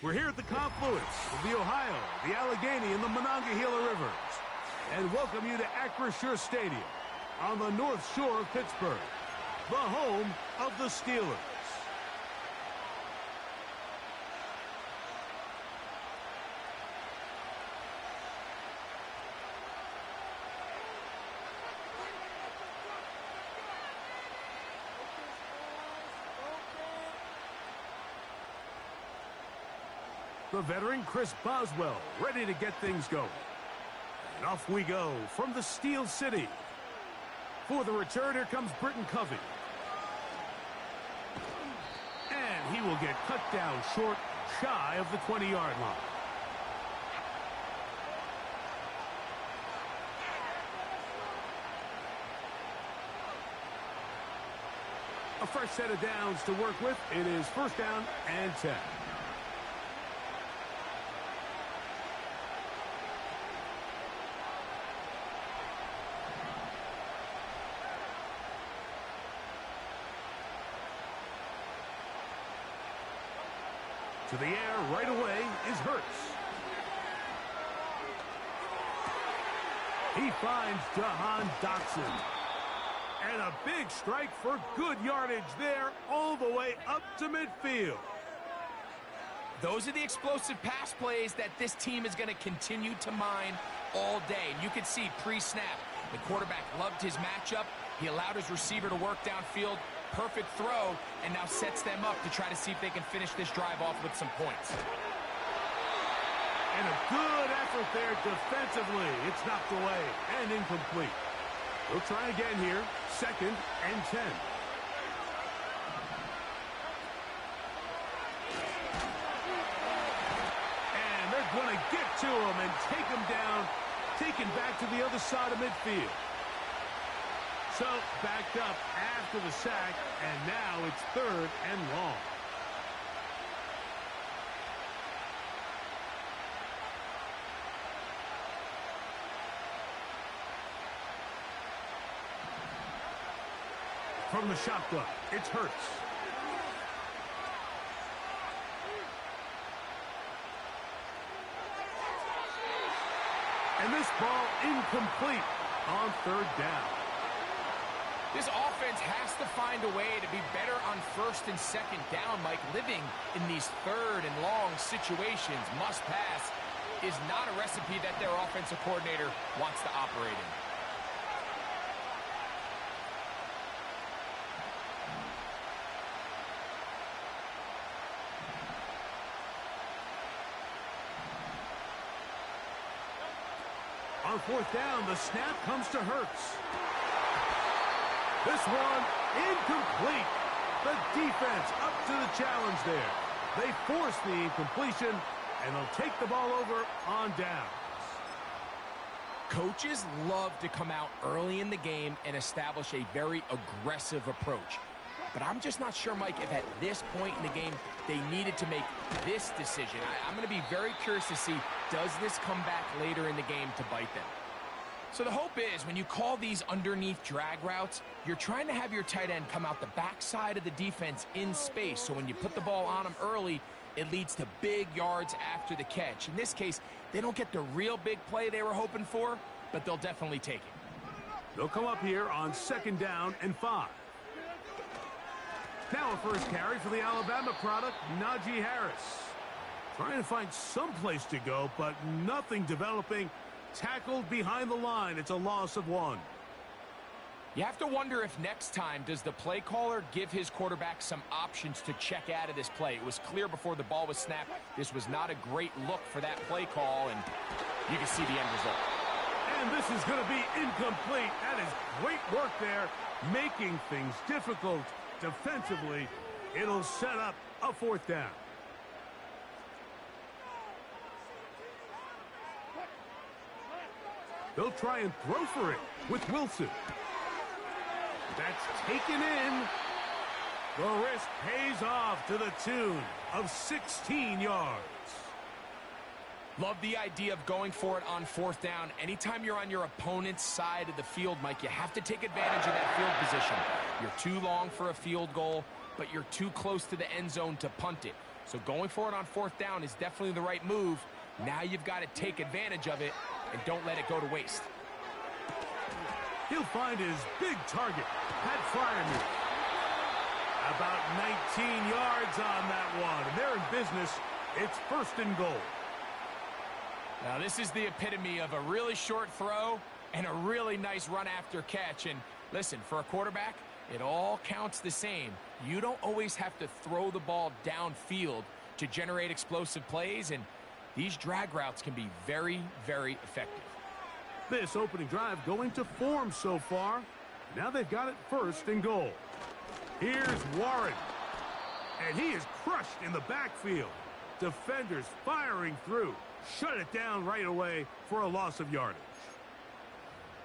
We're here at the confluence of the Ohio, the Allegheny, and the Monongahela Rivers, and welcome you to Acrisure Stadium on the North Shore of Pittsburgh, the home of the Steelers. The veteran Chris Boswell ready to get things going. And off we go from the Steel City. For the return, here comes Britton Covey. And he will get cut down short, shy of the 20-yard line. A fresh set of downs to work with. It is first down and 10. To the air right away is Hurts. He finds Jahan Dotson. And a big strike for good yardage there all the way up to midfield. Those are the explosive pass plays that this team is going to continue to mine all day. And you can see pre-snap, the quarterback loved his matchup. He allowed his receiver to work downfield. Perfect throw, and now sets them up to try to see if they can finish this drive off with some points. And a good effort there defensively. It's knocked away and incomplete. We'll try again here. Second and 10. And they're going to get to him and take him down, taken back to the other side of midfield. So, backed up after the sack, and now it's third and long. From the shotgun, it's Hurts. And this ball incomplete on third down. This offense has to find a way to be better on first and second down, Mike. Living in these third and long situations, must pass, is not a recipe that their offensive coordinator wants to operate in. On fourth down, the snap comes to Hurts. This one, incomplete. The defense up to the challenge there. They force the incompletion, and they'll take the ball over on downs. Coaches love to come out early in the game and establish a very aggressive approach. But I'm just not sure, Mike, if at this point in the game they needed to make this decision. I'm going to be very curious to see, does this come back later in the game to bite them? So the hope is when you call these underneath drag routes, you're trying to have your tight end come out the backside of the defense in space. So when you put the ball on them early, it leads to big yards after the catch. In this case, they don't get the real big play they were hoping for, but they'll definitely take it. They'll come up here on second down and 5. Now a first carry for the Alabama product, Najee Harris. Trying to find some place to go, but nothing developing. Tackled behind the line. It's a loss of 1. You have to wonder if next time does the play caller give his quarterback some options to check out of this play. It was clear before the ball was snapped. This was not a great look for that play call, and you can see the end result. And this is going to be incomplete. That is great work there, making things difficult defensively. It'll set up a fourth down. They'll try and throw for it with Wilson. That's taken in. The risk pays off to the tune of 16 yards. Love the idea of going for it on fourth down. Anytime you're on your opponent's side of the field, Mike, you have to take advantage of that field position. You're too long for a field goal, but you're too close to the end zone to punt it. So going for it on 4th down is definitely the right move. Now you've got to take advantage of it and don't let it go to waste. He'll find his big target. Pat Fryermuth. About 19 yards on that one. And they're in business. It's 1st and goal. Now this is the epitome of a really short throw and a really nice run after catch. And listen, for a quarterback, it all counts the same. You don't always have to throw the ball downfield to generate explosive plays, and these drag routes can be very, very effective. This opening drive going to form so far. Now they've got it 1st and goal. Here's Warren. And he is crushed in the backfield. Defenders firing through. Shut it down right away for a loss of yardage.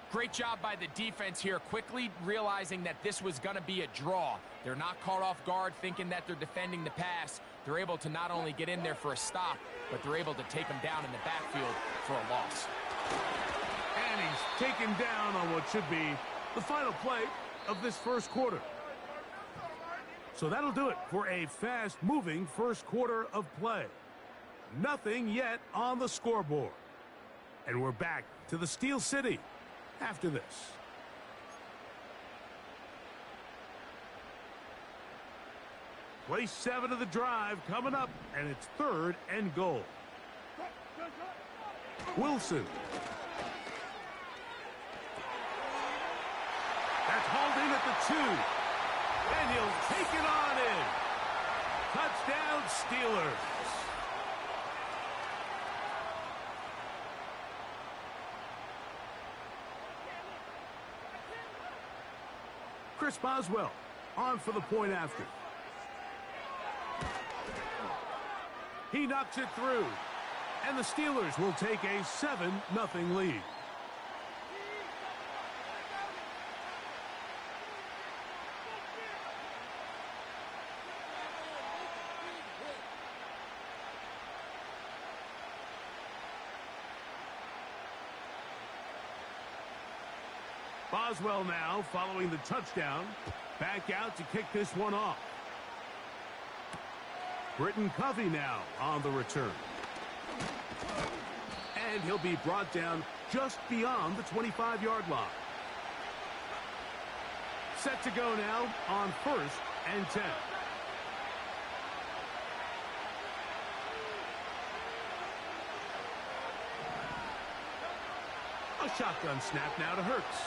Great job by the defense here, quickly realizing that this was going to be a draw. They're not caught off guard thinking that they're defending the pass. They're able to not only get in there for a stop, but they're able to take them down in the backfield for a loss. And he's taken down on what should be the final play of this 1st quarter. So that'll do it for a fast-moving 1st quarter of play. Nothing yet on the scoreboard. And we're back to the Steel City after this. Play 7 of the drive coming up, and it's 3rd and goal. Wilson. That's hauled in at the 2. And he'll take it on in. Touchdown, Steelers. Chris Boswell on for the point after. He knocks it through. And the Steelers will take a 7-0 lead. Boswell now following the touchdown. Back out to kick this one off. Britton Covey now on the return. And he'll be brought down just beyond the 25-yard line. Set to go now on 1st and 10. A shotgun snap now to Hurts.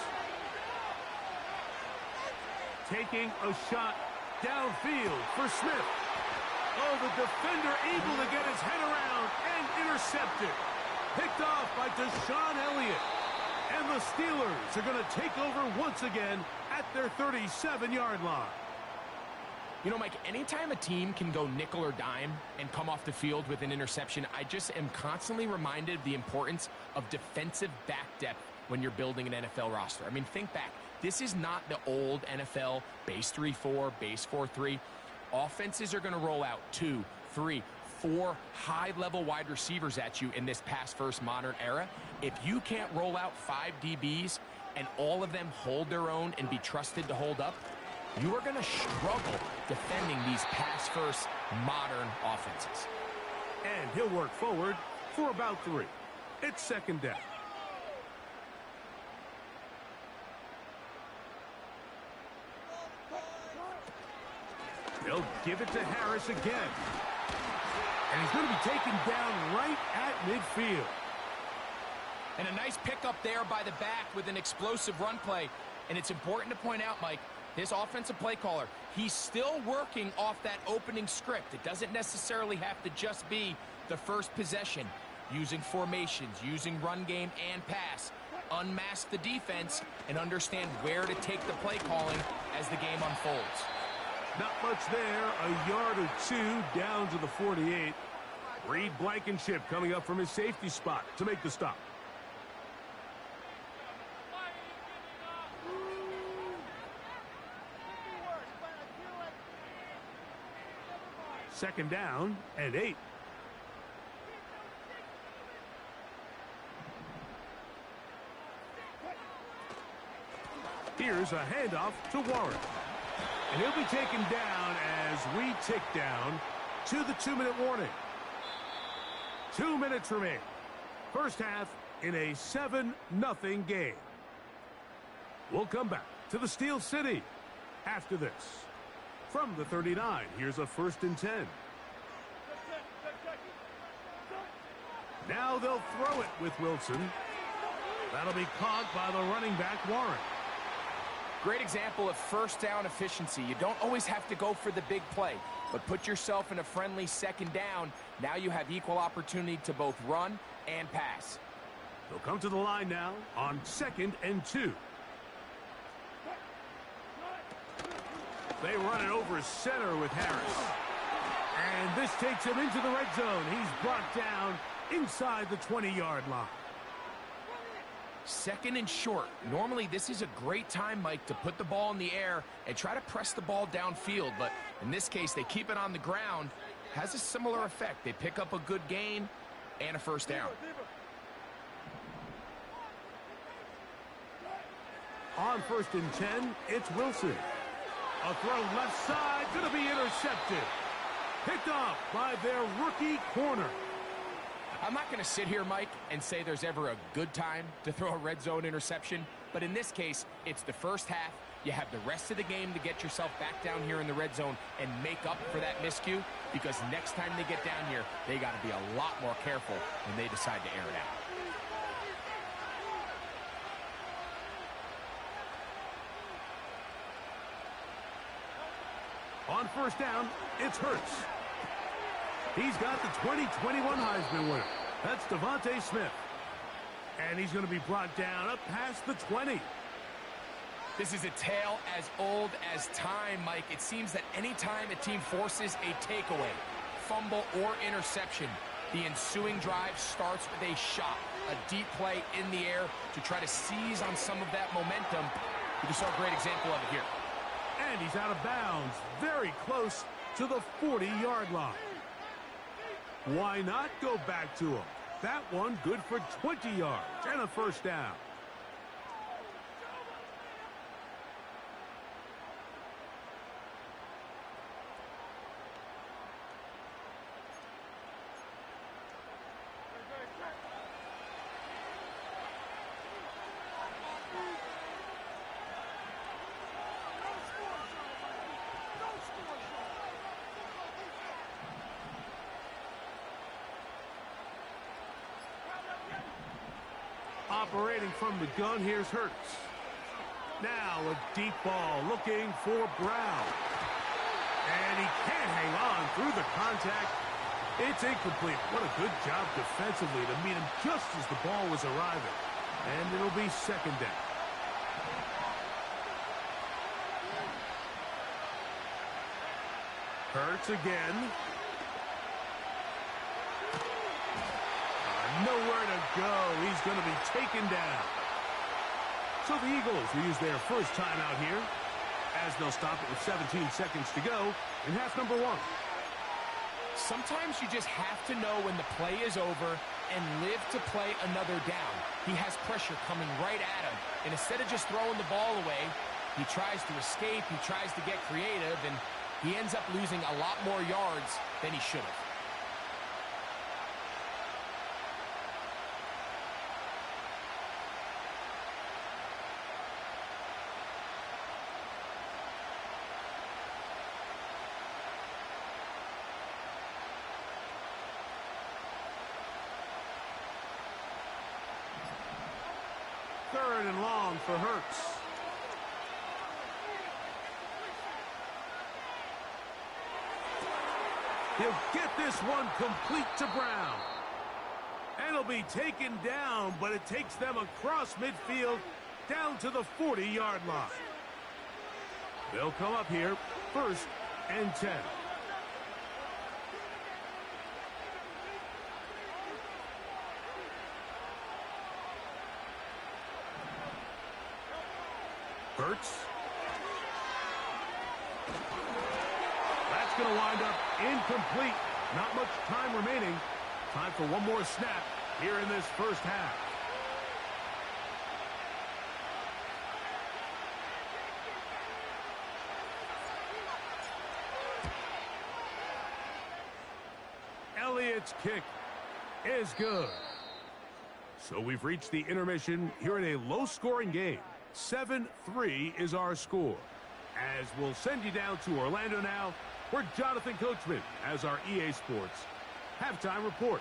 Taking a shot downfield for Smith. Oh, the defender able to get his head around and intercepted. Picked off by Deshaun Elliott. And the Steelers are going to take over once again at their 37-yard line. You know, Mike, anytime a team can go nickel or dime and come off the field with an interception, I just am constantly reminded of the importance of defensive back depth when you're building an NFL roster. I mean, think back. This is not the old NFL base 3-4, base 4-3. Offenses are going to roll out 2, 3, 4 high-level wide receivers at you in this pass-first modern era. If you can't roll out 5 DBs and all of them hold their own and be trusted to hold up, you are going to struggle defending these pass-first modern offenses. And he'll work forward for about 3. It's 2nd down. They'll give it to Harris again. And he's going to be taken down right at midfield. And a nice pickup there by the back with an explosive run play. And it's important to point out, Mike, this offensive play caller, he's still working off that opening script. It doesn't necessarily have to just be the first possession. Using formations, using run game and pass. Unmask the defense and understand where to take the play calling as the game unfolds. Not much there. A yard or 2 down to the 48. Reed Blankenship coming up from his safety spot to make the stop. Second down and 8. Here's a handoff to Warren. And he'll be taken down as we tick down to the 2-minute warning. 2 minutes remain. First half in a 7-0 game. We'll come back to the Steel City after this. From the 39, here's a 1st and 10. Now they'll throw it with Wilson. That'll be caught by the running back, Warren. Great example of first down efficiency. You don't always have to go for the big play, but put yourself in a friendly 2nd down. Now you have equal opportunity to both run and pass. They'll come to the line now on 2nd and 2. They run it over center with Harris. And this takes him into the red zone. He's brought down inside the 20-yard line. 2nd and short. Normally, this is a great time, Mike, to put the ball in the air and try to press the ball downfield. But in this case, they keep it on the ground. Has a similar effect. They pick up a good gain and a 1st down. On 1st and 10, it's Wilson. A throw left side, going to be intercepted. Picked off by their rookie corner. I'm not going to sit here, Mike, and say there's ever a good time to throw a red zone interception. But in this case, it's the first half. You have the rest of the game to get yourself back down here in the red zone and make up for that miscue. Because next time they get down here, they got to be a lot more careful when they decide to air it out. On 1st down, it's Hurts. He's got the 2021 Heisman winner. That's Devontae Smith. And he's going to be brought down up past the 20. This is a tale as old as time, Mike. It seems that any time a team forces a takeaway, fumble, or interception, the ensuing drive starts with a shot, a deep play in the air to try to seize on some of that momentum. You just saw a great example of it here. And he's out of bounds, very close to the 40-yard line. Why not go back to him? That one good for 20 yards and a 1st down. Operating from the gun, here's Hurts. Now a deep ball looking for Brown. And he can't hang on through the contact. It's incomplete. What a good job defensively to meet him just as the ball was arriving. And it'll be 2nd down. Hurts again. Nowhere to go. He's going to be taken down. So the Eagles will use their first timeout here as they'll stop it with 17 seconds to go in half number 1. Sometimes you just have to know when the play is over and live to play another down. He has pressure coming right at him, and instead of just throwing the ball away, he tries to escape, he tries to get creative, and he ends up losing a lot more yards than he should have. Third and long for Hurts. He'll get this one complete to Brown. And he'll be taken down, but it takes them across midfield down to the 40-yard line. They'll come up here, 1st and 10. Hurts. That's going to wind up incomplete. Not much time remaining. Time for one more snap here in this first half. Its kick is good. So we've reached the intermission here in a low-scoring game. 7-3 is our score. As we'll send you down to Orlando now, where Jonathan Coachman has our EA Sports halftime report.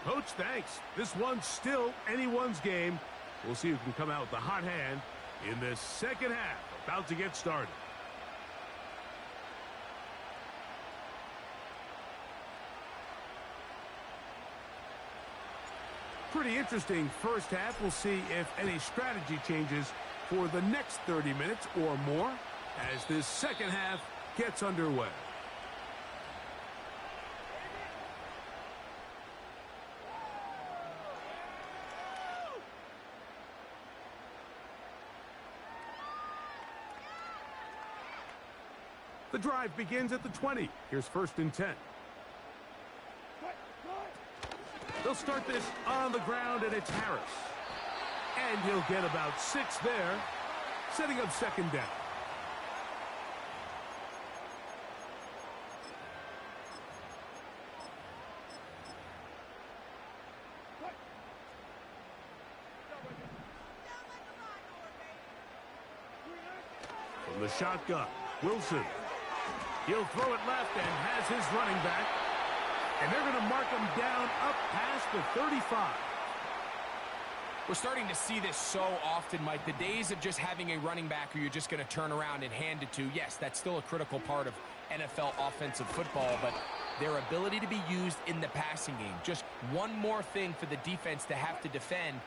Coach, thanks. This one's still anyone's game. We'll see who can come out with the hot hand in this second half. About to get started. Pretty interesting first half. We'll see if any strategy changes for the next 30 minutes or more as this second half gets underway. The drive begins at the 20. Here's 1st and 10. They'll start this on the ground, and it's Harris. And he'll get about 6 there, setting up 2nd down. From the shotgun, Wilson. He'll throw it left and has his running back. And they're going to mark him down up past the 35. We're starting to see this so often, Mike. The days of just having a running back who you're just going to turn around and hand it to, yes, that's still a critical part of NFL offensive football, but their ability to be used in the passing game, just one more thing for the defense to have to defend,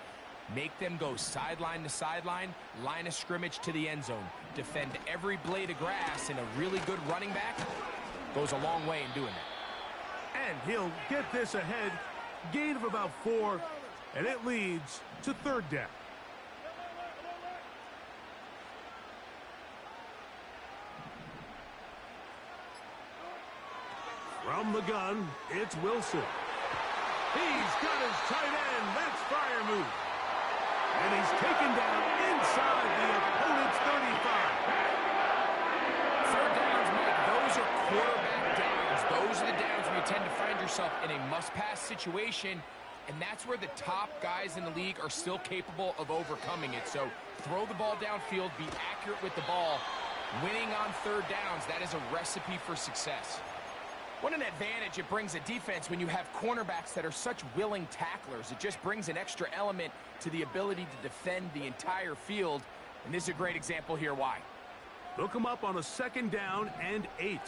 make them go sideline to sideline, line of scrimmage to the end zone, defend every blade of grass, and a really good running back goes a long way in doing that. And he'll get this ahead, gain of about 4, and it leads to 3rd down. From the gun, it's Wilson. He's got his tight end. That's fire move. And he's taken down inside the opponent's 35. 3rd downs, Mike, those are quarterback downs. Those are the downs where you tend to find yourself in a must-pass situation, and that's where the top guys in the league are still capable of overcoming it. So throw the ball downfield, be accurate with the ball. Winning on 3rd downs, that is a recipe for success. What an advantage it brings a defense when you have cornerbacks that are such willing tacklers. It just brings an extra element to the ability to defend the entire field, and this is a great example here why. Look him up on a 2nd down and 8.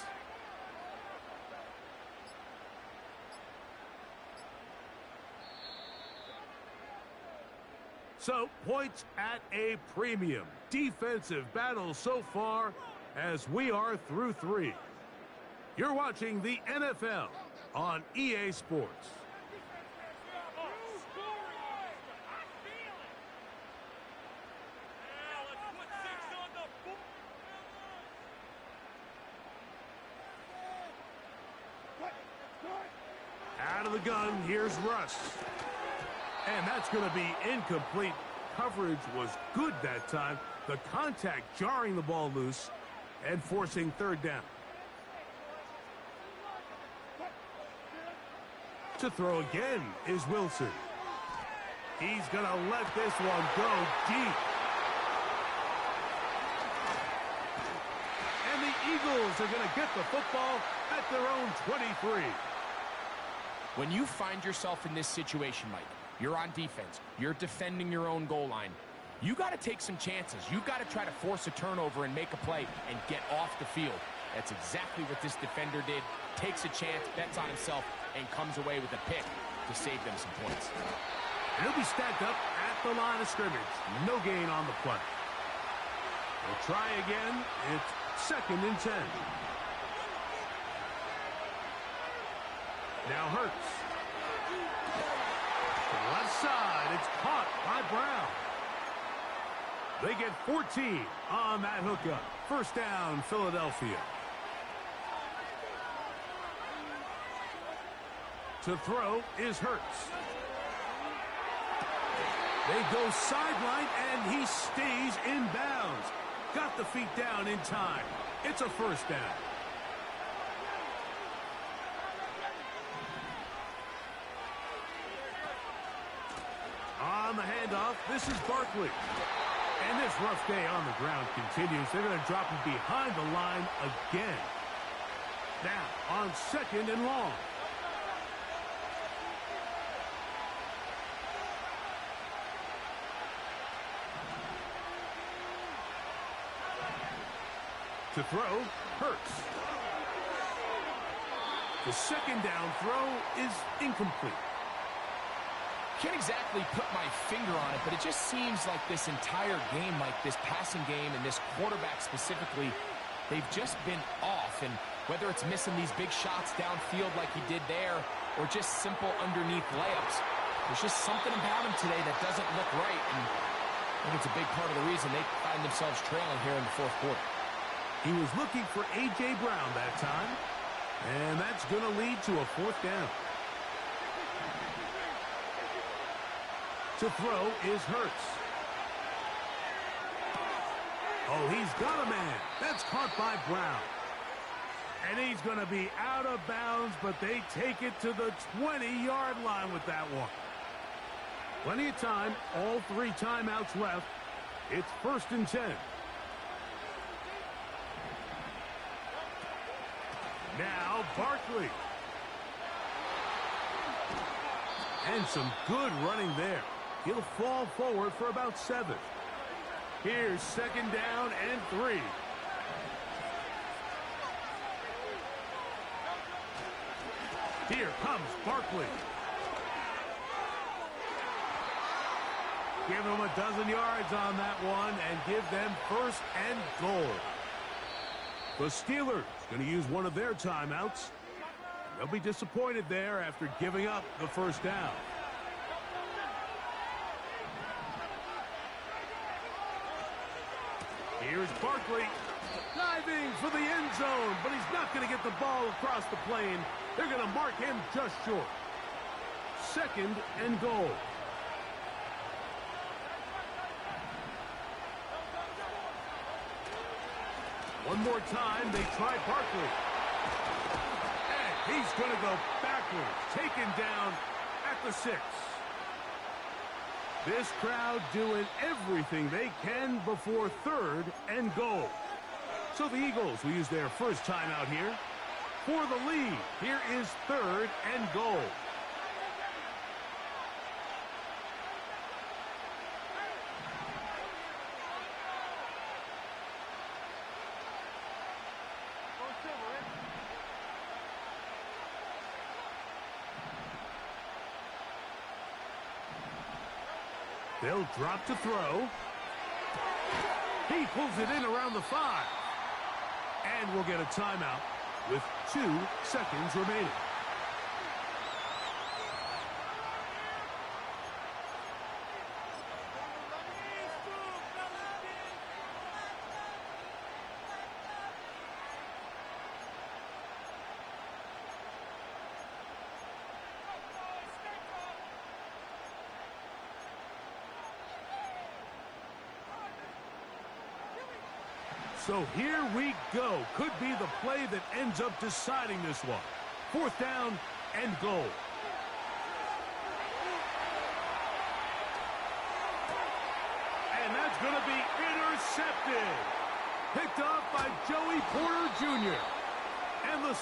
So, points at a premium. Defensive battle so far as we are through 3. You're watching the NFL on EA Sports. Out of the gun, here's Russ. And that's going to be incomplete. Coverage was good that time. The contact jarring the ball loose and forcing 3rd down. To throw again is Wilson. He's going to let this one go deep. And the Eagles are going to get the football at their own 23. When you find yourself in this situation, Mike, you're on defense, you're defending your own goal line, you got to take some chances. You got to try to force a turnover and make a play and get off the field. That's exactly what this defender did. Takes a chance, bets on himself, and comes away with a pick to save them some points. And he'll be stacked up at the line of scrimmage. No gain on the play. We'll try again. It's 2nd and 10. Now Hurts. To the left side, it's caught by Brown. They get 14 on that hookup. 1st down, Philadelphia. To throw is Hurts. They go sideline, and he stays in bounds. Got the feet down in time. It's a 1st down. This is Barkley. And this rough day on the ground continues. They're going to drop him behind the line again. Now, on 2nd and long. To throw, Hurts. The 2nd down throw is incomplete. Can't exactly put my finger on it, but it just seems like this entire game, like this passing game and this quarterback specifically, they've just been off. And whether it's missing these big shots downfield like he did there or just simple underneath layups, there's just something about him today that doesn't look right. And I think it's a big part of the reason they find themselves trailing here in the 4th quarter. He was looking for A.J. Brown that time, and that's going to lead to a 4th down. To throw is Hurts. Oh, he's got a man. That's caught by Brown. And he's going to be out of bounds, but they take it to the 20-yard line with that one. Plenty of time. All 3 timeouts left. It's 1st and 10. Now Barkley. And some good running there. He'll fall forward for about 7. Here's 2nd down and 3. Here comes Barkley. Give them a dozen yards on that one and give them 1st and goal. The Steelers going to use one of their timeouts. They'll be disappointed there after giving up the 1st down. Here's Barkley diving for the end zone, but he's not going to get the ball across the plane. They're going to mark him just short. 2nd and goal. One more time, they try Barkley. And he's going to go backwards, taken down at the 6. This crowd doing everything they can before 3rd and goal. So the Eagles will use their 1st timeout here. For the lead, here is 3rd and goal. They'll drop to throw. He pulls it in around the 5. And we'll get a timeout with 2 seconds remaining. So here we go. Could be the play that ends up deciding this one. 4th down and goal. And that's going to be intercepted. Picked off by Joey Porter Jr. And the